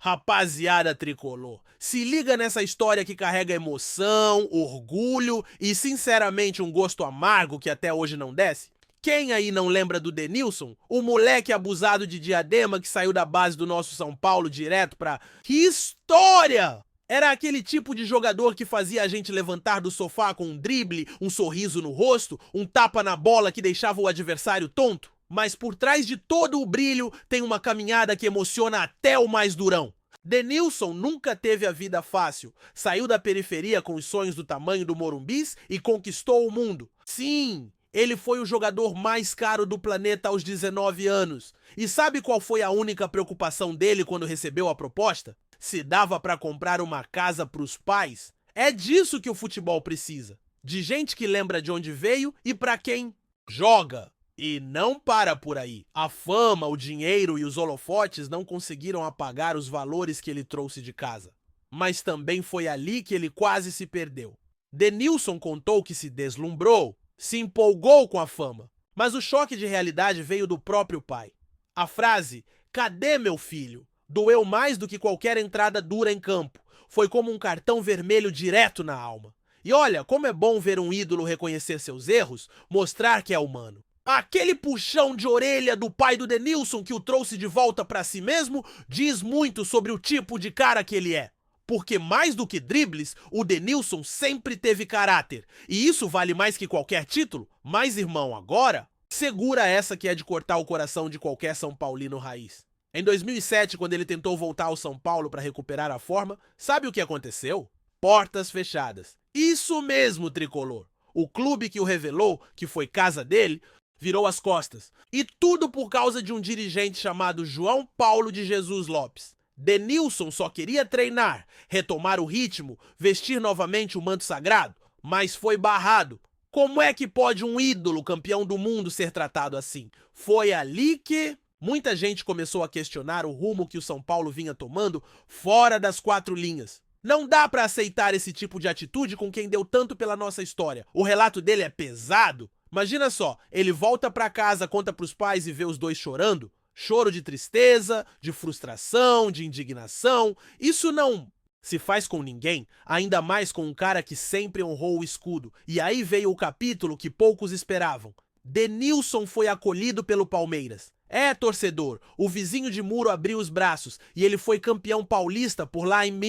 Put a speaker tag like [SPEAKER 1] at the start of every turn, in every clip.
[SPEAKER 1] Rapaziada tricolor, se liga nessa história que carrega emoção, orgulho e, sinceramente, um gosto amargo que até hoje não desce. Quem aí não lembra do Denilson? O moleque abusado de Diadema que saiu da base do nosso São Paulo direto pra... Que história! Era aquele tipo de jogador que fazia a gente levantar do sofá com um drible, um sorriso no rosto, um tapa na bola que deixava o adversário tonto. Mas por trás de todo o brilho tem uma caminhada que emociona até o mais durão. Denilson nunca teve a vida fácil. Saiu da periferia com os sonhos do tamanho do Morumbis e conquistou o mundo. Sim, ele foi o jogador mais caro do planeta aos 19 anos. E sabe qual foi a única preocupação dele quando recebeu a proposta? Se dava para comprar uma casa para os pais? É disso que o futebol precisa. De gente que lembra de onde veio e para quem joga. E não para por aí. A fama, o dinheiro e os holofotes não conseguiram apagar os valores que ele trouxe de casa. Mas também foi ali que ele quase se perdeu. Denilson contou que se deslumbrou, se empolgou com a fama, mas o choque de realidade veio do próprio pai. A frase, "Cadê meu filho?", doeu mais do que qualquer entrada dura em campo. Foi como um cartão vermelho direto na alma. E olha, como é bom ver um ídolo reconhecer seus erros, mostrar que é humano. Aquele puxão de orelha do pai do Denilson que o trouxe de volta para si mesmo diz muito sobre o tipo de cara que ele é. Porque mais do que dribles, o Denilson sempre teve caráter. E isso vale mais que qualquer título. Mas, irmão, agora, segura essa que é de cortar o coração de qualquer São Paulino raiz. Em 2007, quando ele tentou voltar ao São Paulo para recuperar a forma, sabe o que aconteceu? Portas fechadas. Isso mesmo, tricolor. O clube que o revelou, que foi casa dele, virou as costas. E tudo por causa de um dirigente chamado João Paulo de Jesus Lopes. Denilson só queria treinar, retomar o ritmo, vestir novamente o manto sagrado, mas foi barrado. Como é que pode um ídolo campeão do mundo ser tratado assim? Foi ali que muita gente começou a questionar o rumo que o São Paulo vinha tomando fora das quatro linhas. Não dá pra aceitar esse tipo de atitude com quem deu tanto pela nossa história. O relato dele é pesado. Imagina só, ele volta pra casa, conta pros pais e vê os dois chorando. Choro de tristeza, de frustração, de indignação. Isso não se faz com ninguém, ainda mais com um cara que sempre honrou o escudo. E aí veio o capítulo que poucos esperavam. Denilson foi acolhido pelo Palmeiras. É, torcedor, o vizinho de muro abriu os braços e ele foi campeão paulista por lá em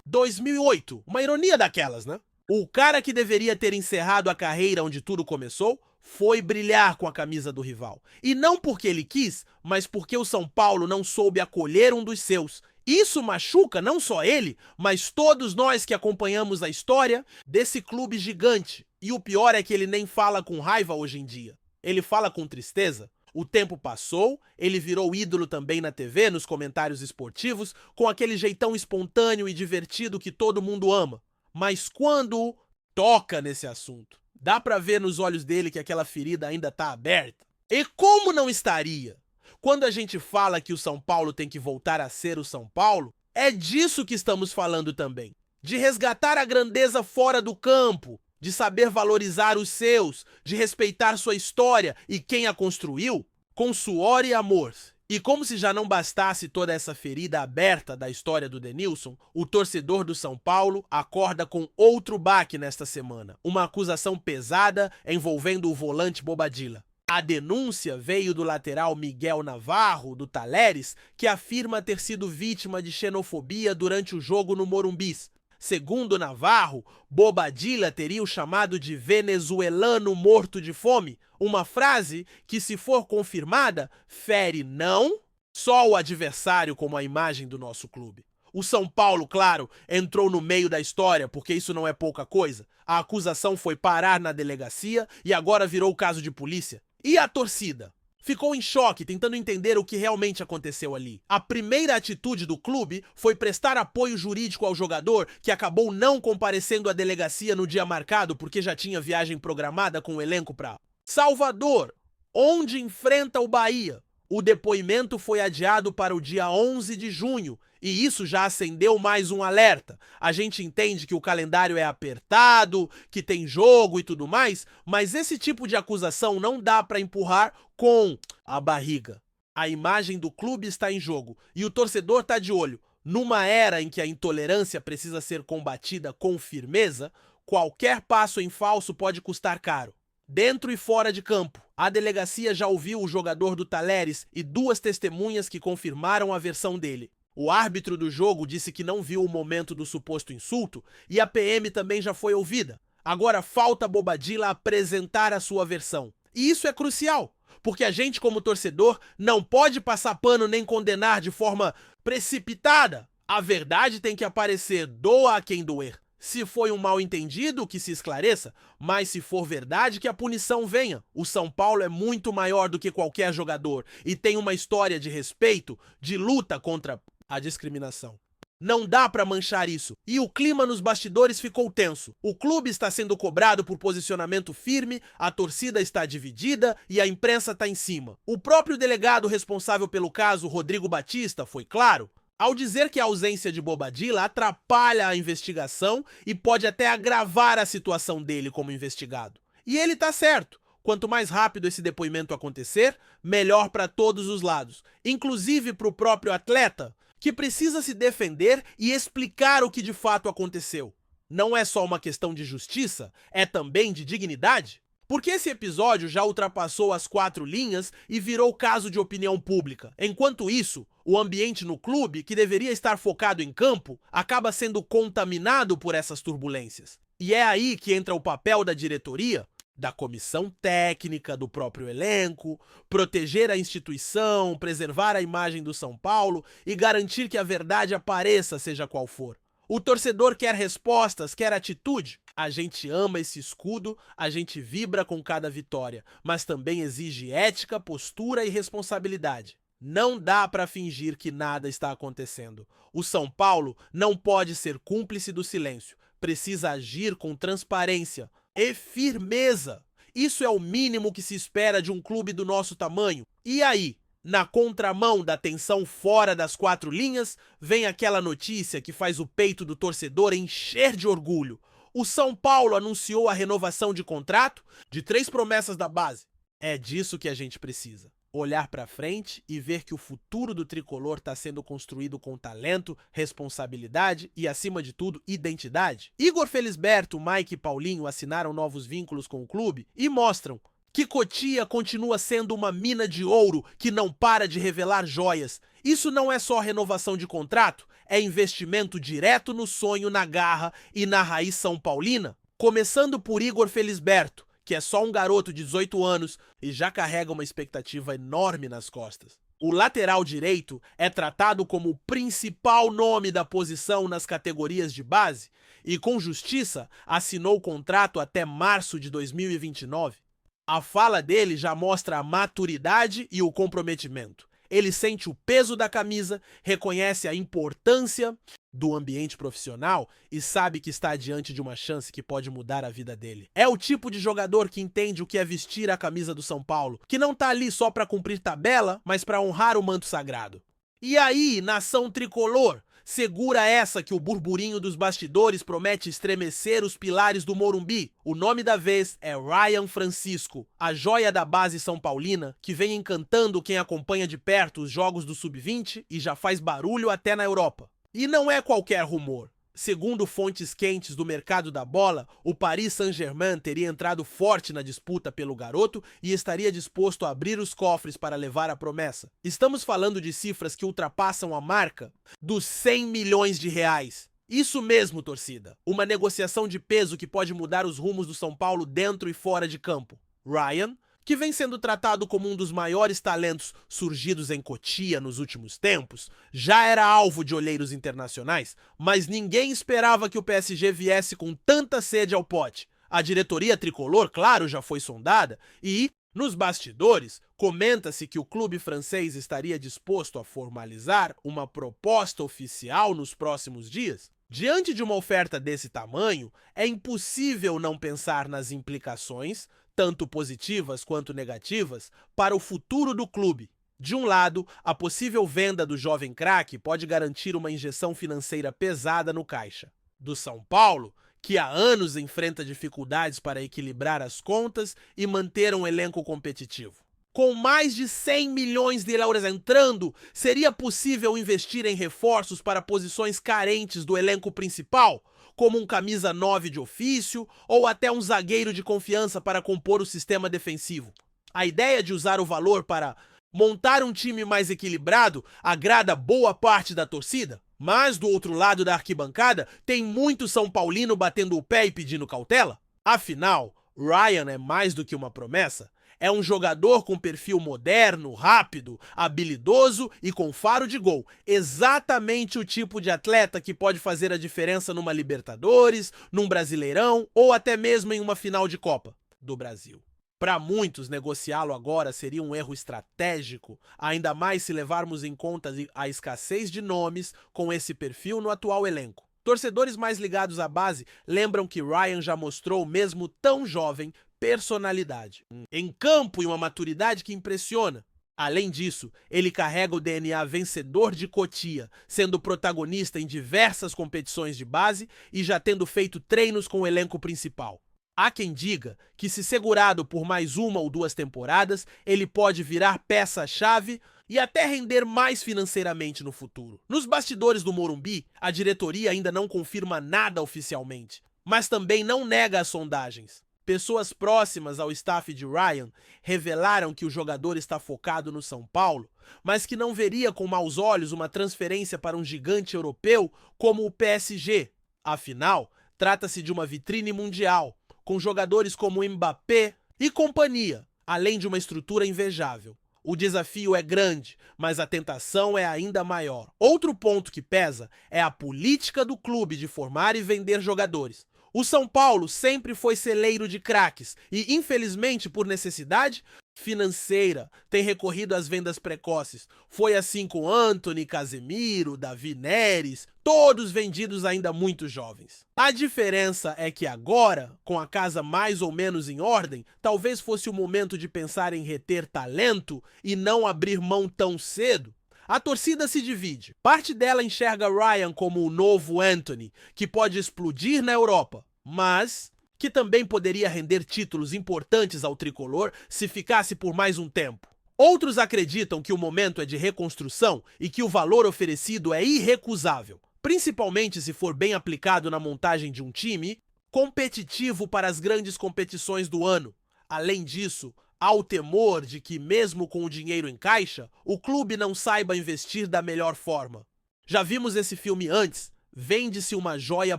[SPEAKER 1] 2008. Uma ironia daquelas, né? O cara que deveria ter encerrado a carreira onde tudo começou foi brilhar com a camisa do rival. E não porque ele quis, mas porque o São Paulo não soube acolher um dos seus. Isso machuca não só ele, mas todos nós que acompanhamos a história desse clube gigante. E o pior é que ele nem fala com raiva hoje em dia. Ele fala com tristeza. O tempo passou, ele virou ídolo também na TV, nos comentários esportivos, com aquele jeitão espontâneo e divertido que todo mundo ama. Mas quando toca nesse assunto, dá pra ver nos olhos dele que aquela ferida ainda tá aberta. E como não estaria? Quando a gente fala que o São Paulo tem que voltar a ser o São Paulo, é disso que estamos falando também. De resgatar a grandeza fora do campo, de saber valorizar os seus, de respeitar sua história e quem a construiu, com suor e amor. E como se já não bastasse toda essa ferida aberta da história do Denilson, o torcedor do São Paulo acorda com outro baque nesta semana. Uma acusação pesada envolvendo o volante Bobadilla. A denúncia veio do lateral Miguel Navarro, do Talleres, que afirma ter sido vítima de xenofobia durante o jogo no Morumbis. Segundo Navarro, Bobadilla teria o chamado de venezuelano morto de fome, uma frase que, se for confirmada, fere não só o adversário como a imagem do nosso clube. O São Paulo, claro, entrou no meio da história, porque isso não é pouca coisa. A acusação foi parar na delegacia e agora virou caso de polícia. E a torcida? Ficou em choque, tentando entender o que realmente aconteceu ali. A primeira atitude do clube foi prestar apoio jurídico ao jogador, que acabou não comparecendo à delegacia no dia marcado porque já tinha viagem programada com o elenco para Salvador, onde enfrenta o Bahia. O depoimento foi adiado para o dia 11 de junho, e isso já acendeu mais um alerta. A gente entende que o calendário é apertado, que tem jogo e tudo mais, mas esse tipo de acusação não dá para empurrar com a barriga. A imagem do clube está em jogo e o torcedor está de olho. Numa era em que a intolerância precisa ser combatida com firmeza, qualquer passo em falso pode custar caro. Dentro e fora de campo, a delegacia já ouviu o jogador do Talleres e duas testemunhas que confirmaram a versão dele. O árbitro do jogo disse que não viu o momento do suposto insulto e a PM também já foi ouvida. Agora falta Bobadilla apresentar a sua versão. E isso é crucial, porque a gente, como torcedor, não pode passar pano nem condenar de forma precipitada. A verdade tem que aparecer, doa a quem doer. Se foi um mal-entendido, que se esclareça, mas se for verdade, que a punição venha. O São Paulo é muito maior do que qualquer jogador e tem uma história de respeito, de luta contra a discriminação. Não dá pra manchar isso. E o clima nos bastidores ficou tenso. O clube está sendo cobrado por posicionamento firme, a torcida está dividida e a imprensa tá em cima. O próprio delegado responsável pelo caso, Rodrigo Batista, foi claro ao dizer que a ausência de Bobadilla atrapalha a investigação e pode até agravar a situação dele como investigado. E ele tá certo. Quanto mais rápido esse depoimento acontecer, melhor para todos os lados, inclusive para o próprio atleta, que precisa se defender e explicar o que de fato aconteceu. Não é só uma questão de justiça, é também de dignidade. Porque esse episódio já ultrapassou as 4 linhas e virou caso de opinião pública. Enquanto isso, o ambiente no clube, que deveria estar focado em campo, acaba sendo contaminado por essas turbulências. E é aí que entra o papel da diretoria, da comissão técnica, do próprio elenco, proteger a instituição, preservar a imagem do São Paulo e garantir que a verdade apareça, seja qual for. O torcedor quer respostas, quer atitude. A gente ama esse escudo, a gente vibra com cada vitória, mas também exige ética, postura e responsabilidade. Não dá para fingir que nada está acontecendo. O São Paulo não pode ser cúmplice do silêncio. Precisa agir com transparência e firmeza. Isso é o mínimo que se espera de um clube do nosso tamanho. E aí? Na contramão da tensão fora das 4 linhas, vem aquela notícia que faz o peito do torcedor encher de orgulho. O São Paulo anunciou a renovação de contrato de 3 promessas da base. É disso que a gente precisa. Olhar para frente e ver que o futuro do tricolor está sendo construído com talento, responsabilidade e, acima de tudo, identidade. Igor Felisberto, Mike e Paulinho assinaram novos vínculos com o clube e mostram que Cotia continua sendo uma mina de ouro que não para de revelar joias. Isso não é só renovação de contrato, é investimento direto no sonho, na garra e na raiz são paulina. Começando por Igor Felisberto, que é só um garoto de 18 anos e já carrega uma expectativa enorme nas costas. O lateral direito é tratado como o principal nome da posição nas categorias de base e, com justiça, assinou o contrato até março de 2029. A fala dele já mostra a maturidade e o comprometimento. Ele sente o peso da camisa, reconhece a importância do ambiente profissional e sabe que está diante de uma chance que pode mudar a vida dele. É o tipo de jogador que entende o que é vestir a camisa do São Paulo, que não tá ali só para cumprir tabela, mas para honrar o manto sagrado. E aí, nação tricolor, segura essa que o burburinho dos bastidores promete estremecer os pilares do Morumbi. O nome da vez é Ryan Francisco, a joia da base são paulina, que vem encantando quem acompanha de perto os jogos do Sub-20 e já faz barulho até na Europa. E não é qualquer rumor. Segundo fontes quentes do mercado da bola, o Paris Saint-Germain teria entrado forte na disputa pelo garoto e estaria disposto a abrir os cofres para levar a promessa. Estamos falando de cifras que ultrapassam a marca dos 100 milhões de reais. Isso mesmo, torcida. Uma negociação de peso que pode mudar os rumos do São Paulo dentro e fora de campo. Ryan, que vem sendo tratado como um dos maiores talentos surgidos em Cotia nos últimos tempos, já era alvo de olheiros internacionais, mas ninguém esperava que o PSG viesse com tanta sede ao pote. A diretoria tricolor, claro, já foi sondada e, nos bastidores, comenta-se que o clube francês estaria disposto a formalizar uma proposta oficial nos próximos dias. Diante de uma oferta desse tamanho, é impossível não pensar nas implicações, tanto positivas quanto negativas, para o futuro do clube. De um lado, a possível venda do jovem craque pode garantir uma injeção financeira pesada no caixa. Do São Paulo, que há anos enfrenta dificuldades para equilibrar as contas e manter um elenco competitivo. Com mais de 100 milhões de euros entrando, seria possível investir em reforços para posições carentes do elenco principal, como um camisa 9 de ofício ou até um zagueiro de confiança para compor o sistema defensivo. A ideia de usar o valor para montar um time mais equilibrado agrada boa parte da torcida, mas do outro lado da arquibancada tem muito São Paulino batendo o pé e pedindo cautela. Afinal, Ryan é mais do que uma promessa. É um jogador com perfil moderno, rápido, habilidoso e com faro de gol. Exatamente o tipo de atleta que pode fazer a diferença numa Libertadores, num Brasileirão ou até mesmo em uma final de Copa do Brasil. Para muitos, negociá-lo agora seria um erro estratégico, ainda mais se levarmos em conta a escassez de nomes com esse perfil no atual elenco. Torcedores mais ligados à base lembram que Ryan já mostrou, mesmo tão jovem, personalidade em campo e uma maturidade que impressiona. Além disso, ele carrega o DNA vencedor de Cotia, sendo protagonista em diversas competições de base e já tendo feito treinos com o elenco principal. Há quem diga que, se segurado por mais uma ou duas temporadas, ele pode virar peça-chave e até render mais financeiramente no futuro. Nos bastidores do Morumbi, a diretoria ainda não confirma nada oficialmente, mas também não nega as sondagens. Pessoas próximas ao staff de Ryan revelaram que o jogador está focado no São Paulo, mas que não veria com maus olhos uma transferência para um gigante europeu como o PSG. Afinal, trata-se de uma vitrine mundial, com jogadores como Mbappé e companhia, além de uma estrutura invejável. O desafio é grande, mas a tentação é ainda maior. Outro ponto que pesa é a política do clube de formar e vender jogadores. O São Paulo sempre foi celeiro de craques e, infelizmente, por necessidade financeira, tem recorrido às vendas precoces. Foi assim com Antony, Casemiro, Davi Neres, todos vendidos ainda muito jovens. A diferença é que agora, com a casa mais ou menos em ordem, talvez fosse o momento de pensar em reter talento e não abrir mão tão cedo. A torcida se divide. Parte dela enxerga Ryan como o novo Antony, que pode explodir na Europa, mas que também poderia render títulos importantes ao tricolor se ficasse por mais um tempo. Outros acreditam que o momento é de reconstrução e que o valor oferecido é irrecusável, principalmente se for bem aplicado na montagem de um time competitivo para as grandes competições do ano. Além disso, há o temor de que, mesmo com o dinheiro em caixa, o clube não saiba investir da melhor forma. Já vimos esse filme antes. Vende-se uma joia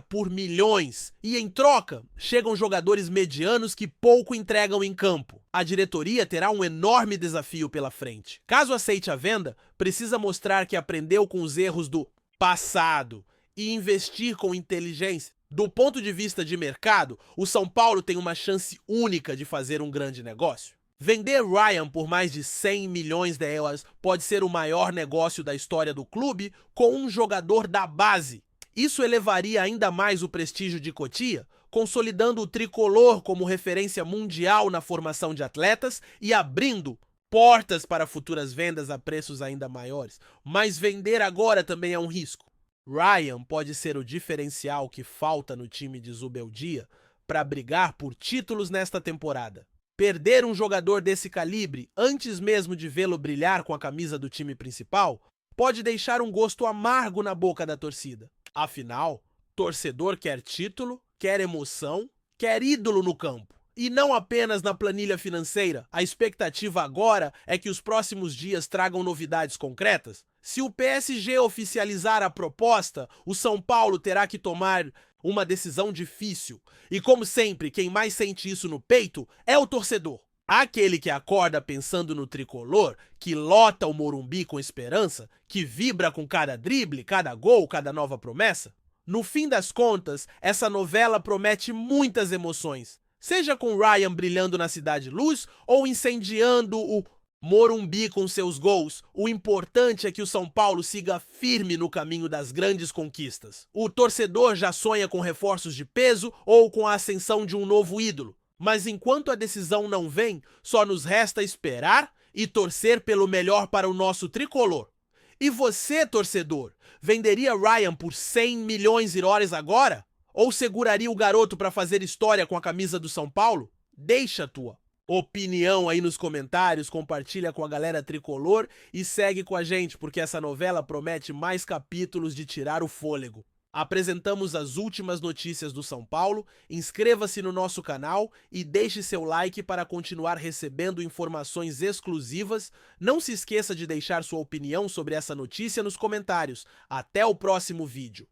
[SPEAKER 1] por milhões e, em troca, chegam jogadores medianos que pouco entregam em campo. A diretoria terá um enorme desafio pela frente. Caso aceite a venda, precisa mostrar que aprendeu com os erros do passado e investir com inteligência. Do ponto de vista de mercado, o São Paulo tem uma chance única de fazer um grande negócio. Vender Ryan por mais de 100 milhões de euros pode ser o maior negócio da história do clube com um jogador da base. Isso elevaria ainda mais o prestígio de Cotia, consolidando o tricolor como referência mundial na formação de atletas e abrindo portas para futuras vendas a preços ainda maiores. Mas vender agora também é um risco. Ryan pode ser o diferencial que falta no time de Zubeldia para brigar por títulos nesta temporada. Perder um jogador desse calibre antes mesmo de vê-lo brilhar com a camisa do time principal pode deixar um gosto amargo na boca da torcida. Afinal, torcedor quer título, quer emoção, quer ídolo no campo. E não apenas na planilha financeira. A expectativa agora é que os próximos dias tragam novidades concretas. Se o PSG oficializar a proposta, o São Paulo terá que tomar uma decisão difícil. E como sempre, quem mais sente isso no peito é o torcedor. Aquele que acorda pensando no tricolor, que lota o Morumbi com esperança, que vibra com cada drible, cada gol, cada nova promessa. No fim das contas, essa novela promete muitas emoções. Seja com Ryan brilhando na Cidade Luz ou incendiando o Morumbi com seus gols, o importante é que o São Paulo siga firme no caminho das grandes conquistas. O torcedor já sonha com reforços de peso ou com a ascensão de um novo ídolo. Mas enquanto a decisão não vem, só nos resta esperar e torcer pelo melhor para o nosso tricolor. E você, torcedor, venderia Ryan por 100 milhões de euros agora? Ou seguraria o garoto para fazer história com a camisa do São Paulo? Deixa a tua. opinião aí nos comentários, compartilha com a galera tricolor e segue com a gente, porque essa novela promete mais capítulos de tirar o fôlego. Apresentamos as últimas notícias do São Paulo, inscreva-se no nosso canal e deixe seu like para continuar recebendo informações exclusivas. Não se esqueça de deixar sua opinião sobre essa notícia nos comentários. Até o próximo vídeo.